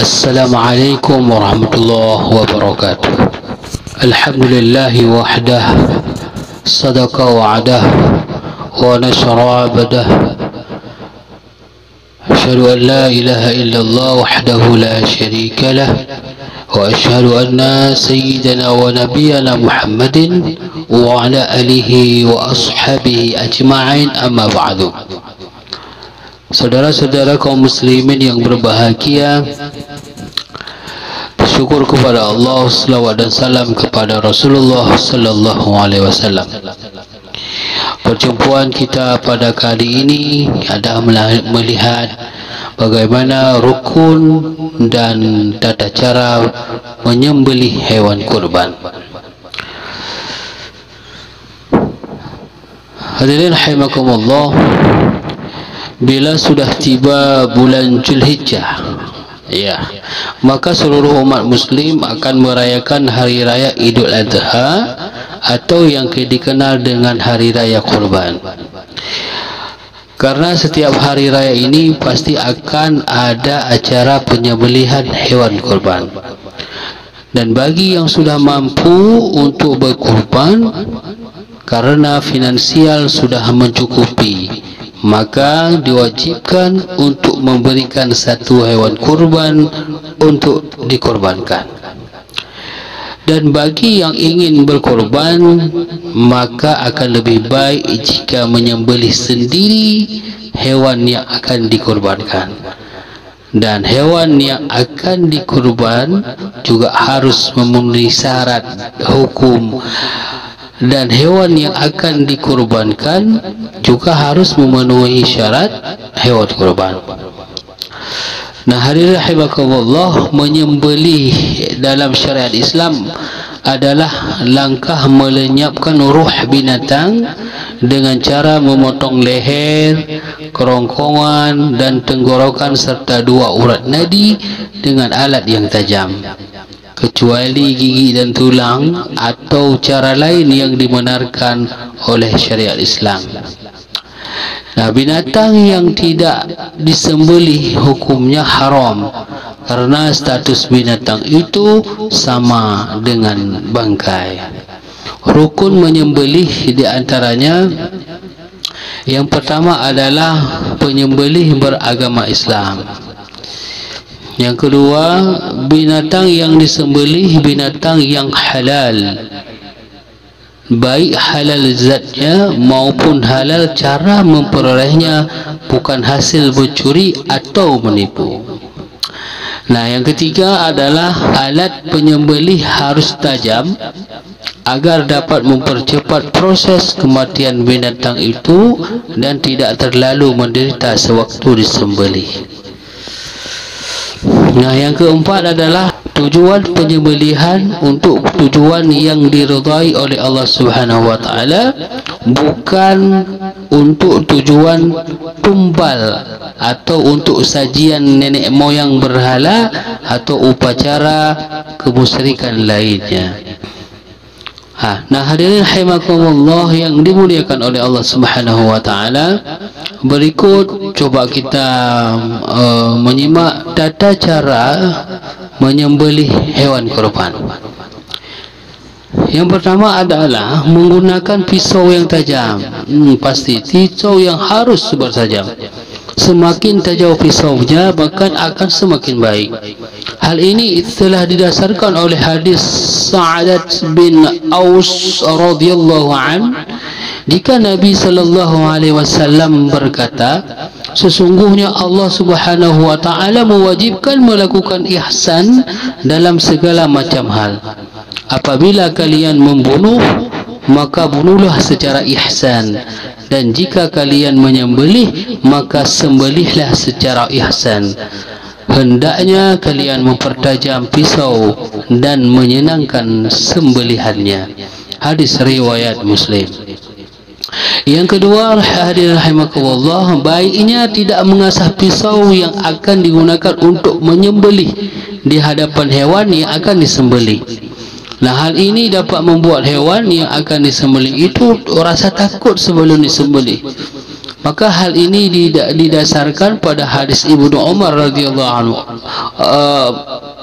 Assalamualaikum warahmatullahi wabarakatuh. Alhamdulillahi wahdah, sadaqa wa'adah, wa nasara abadah. Asyhadu an la ilaha illallah wahdahu la syarika lah, wa asyhadu anna sayyidana wa nabiyana Muhammadin wa ala alihi wa ashabihi ajma'in, amma ba'du. Saudara-saudara kaum muslimin yang berbahagia, bersyukur kepada Allah, selawat dan salam kepada Rasulullah sallallahu alaihi wasallam. Perjumpaan kita pada kali ini adalah melihat bagaimana rukun dan tata cara menyembelih hewan kurban. Hadirin rahimakumullah, bila sudah tiba bulan Zulhijjah, maka seluruh umat muslim akan merayakan hari raya Idul Adha atau yang dikenal dengan hari raya kurban. Karena setiap hari raya ini pasti akan ada acara penyembelihan hewan kurban. Dan bagi yang sudah mampu untuk berkurban karena finansial sudah mencukupi, maka diwajibkan untuk memberikan satu hewan kurban untuk dikorbankan. Dan bagi yang ingin berkorban, maka akan lebih baik jika menyembelih sendiri hewan yang akan dikorbankan. Dan hewan yang akan dikorban juga harus memenuhi syarat hukum, dan hewan yang akan dikorbankan juga harus memenuhi syarat hewan kurban. Nah, hadirin rahimakumullah, menyembelih dalam syariat Islam adalah langkah melenyapkan ruh binatang dengan cara memotong leher, kerongkongan dan tenggorokan serta dua urat nadi dengan alat yang tajam, kecuali gigi dan tulang atau cara lain yang dibenarkan oleh syariat Islam. Nah, binatang yang tidak disembelih hukumnya haram karena status binatang itu sama dengan bangkai. Rukun menyembelih di antaranya, yang pertama adalah penyembelih beragama Islam. Yang kedua, binatang yang disembelih binatang yang halal, baik halal zatnya maupun halal cara memperolehnya, bukan hasil mencuri atau menipu. Nah, yang ketiga adalah alat penyembelih harus tajam agar dapat mempercepat proses kematian binatang itu dan tidak terlalu menderita sewaktu disembelih. Nah, yang keempat adalah tujuan penyembelihan untuk tujuan yang diridai oleh Allah Subhanahu wa taala, bukan untuk tujuan tumbal atau untuk sajian nenek moyang berhala atau upacara kemusyrikan lainnya. Nah, hadirin rahimakumullah yang dimuliakan oleh Allah Subhanahu wa taala, berikut coba kita menyimak tata cara menyembelih hewan kurban. Yang pertama adalah menggunakan pisau yang tajam. Pasti pisau yang harus bertajam. Semakin tajam pisaunya, bahkan akan semakin baik. Hal ini telah didasarkan oleh hadis Sa'adat bin Aus radhiyallahu an, jika Nabi sallallahu alaihi wasallam berkata, sesungguhnya Allah Subhanahu wa taala mewajibkan melakukan ihsan dalam segala macam hal. Apabila kalian membunuh, maka bunuhlah secara ihsan, dan jika kalian menyembelih, maka sembelihlah secara ihsan. Hendaknya kalian mempertajam pisau dan menyenangkan sembelihannya. Hadis riwayat Muslim. Yang kedua, hadirin rahimakumullah, baiknya tidak mengasah pisau yang akan digunakan untuk menyembelih di hadapan hewan yang akan disembelih. Nah, hal ini dapat membuat hewan yang akan disembelih itu rasa takut sebelum disembelih. Maka hal ini didasarkan pada hadis Ibnu Umar radhiyallahu anhu.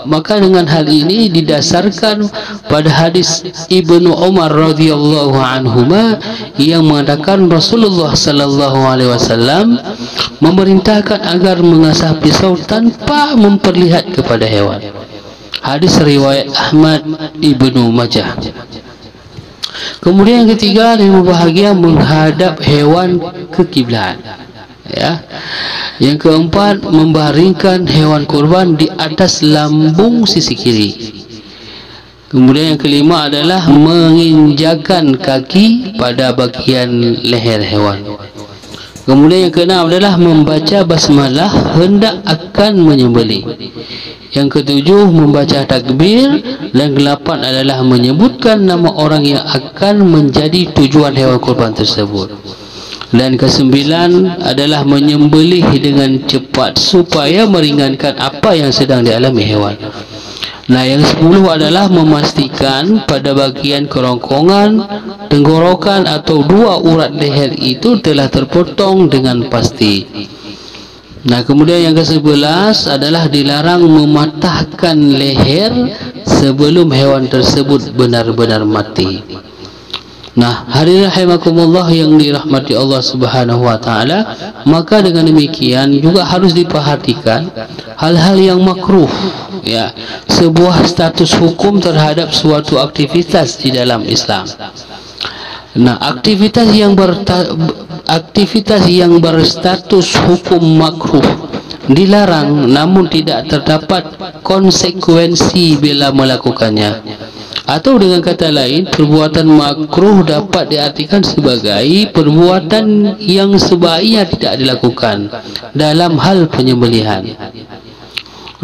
Maka dengan hal ini didasarkan pada hadis Ibnu Umar radhiyallahu anhuma yang mengatakan Rasulullah sallallahu alaihi wasallam memerintahkan agar mengasah pisau tanpa memperlihat kepada hewan. Hadis riwayat Ahmad Ibnu Majah. Kemudian yang ketiga, yang berbahagia menghadap hewan ke kiblat. Ya. Yang keempat, membaringkan hewan kurban di atas lambung sisi kiri. Kemudian yang kelima adalah menginjakkan kaki pada bagian leher hewan. Kemudian yang keenam adalah membaca basmalah hendak akan menyembelih. Yang ketujuh, membaca takbir. Dan kedelapan adalah menyebutkan nama orang yang akan menjadi tujuan hewan kurban tersebut. Dan kesembilan adalah menyembelih dengan cepat supaya meringankan apa yang sedang dialami hewan. Nah, yang 10 adalah memastikan pada bagian kerongkongan, tenggorokan atau dua urat leher itu telah terpotong dengan pasti. Nah, kemudian yang ke-11 adalah dilarang mematahkan leher sebelum hewan tersebut benar-benar mati. Nah, hadirin rahimakumullah yang dirahmati Allah Subhanahu wa taala, maka dengan demikian juga harus diperhatikan hal-hal yang makruh, ya, sebuah status hukum terhadap suatu aktivitas di dalam Islam. Nah, aktivitas yang berstatus hukum makruh dilarang, namun tidak terdapat konsekuensi bila melakukannya. Atau dengan kata lain, perbuatan makruh dapat diartikan sebagai perbuatan yang sebaiknya tidak dilakukan dalam hal penyembelihan.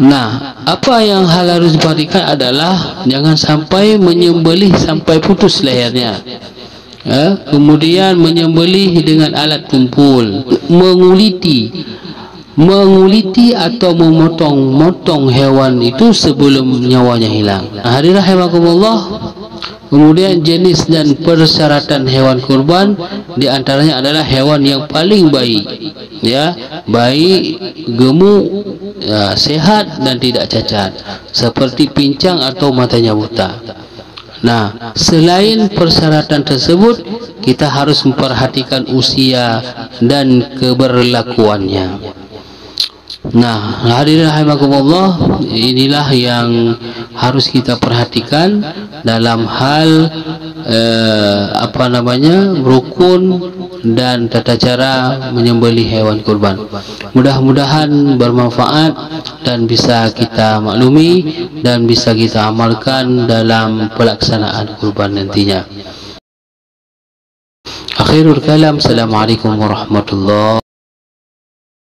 Nah, apa yang hal harus diperhatikan adalah jangan sampai menyembelih sampai putus lehernya. Kemudian menyembelih dengan alat tumpul, menguliti atau memotong-motong hewan itu sebelum nyawanya hilang. Hadirin rahimakumullah. Kemudian jenis dan persyaratan hewan kurban di antaranya adalah hewan yang paling baik, ya, baik, gemuk, ya, sehat dan tidak cacat, seperti pincang atau matanya buta. Nah, selain persyaratan tersebut, kita harus memperhatikan usia dan keberlakuannya. Nah, hadirin rahimakumullah, inilah yang harus kita perhatikan dalam hal rukun dan tata cara menyembelih hewan kurban. Mudah-mudahan bermanfaat dan bisa kita maklumi dan bisa kita amalkan dalam pelaksanaan kurban nantinya. Akhirul kalam, assalamualaikum warahmatullahi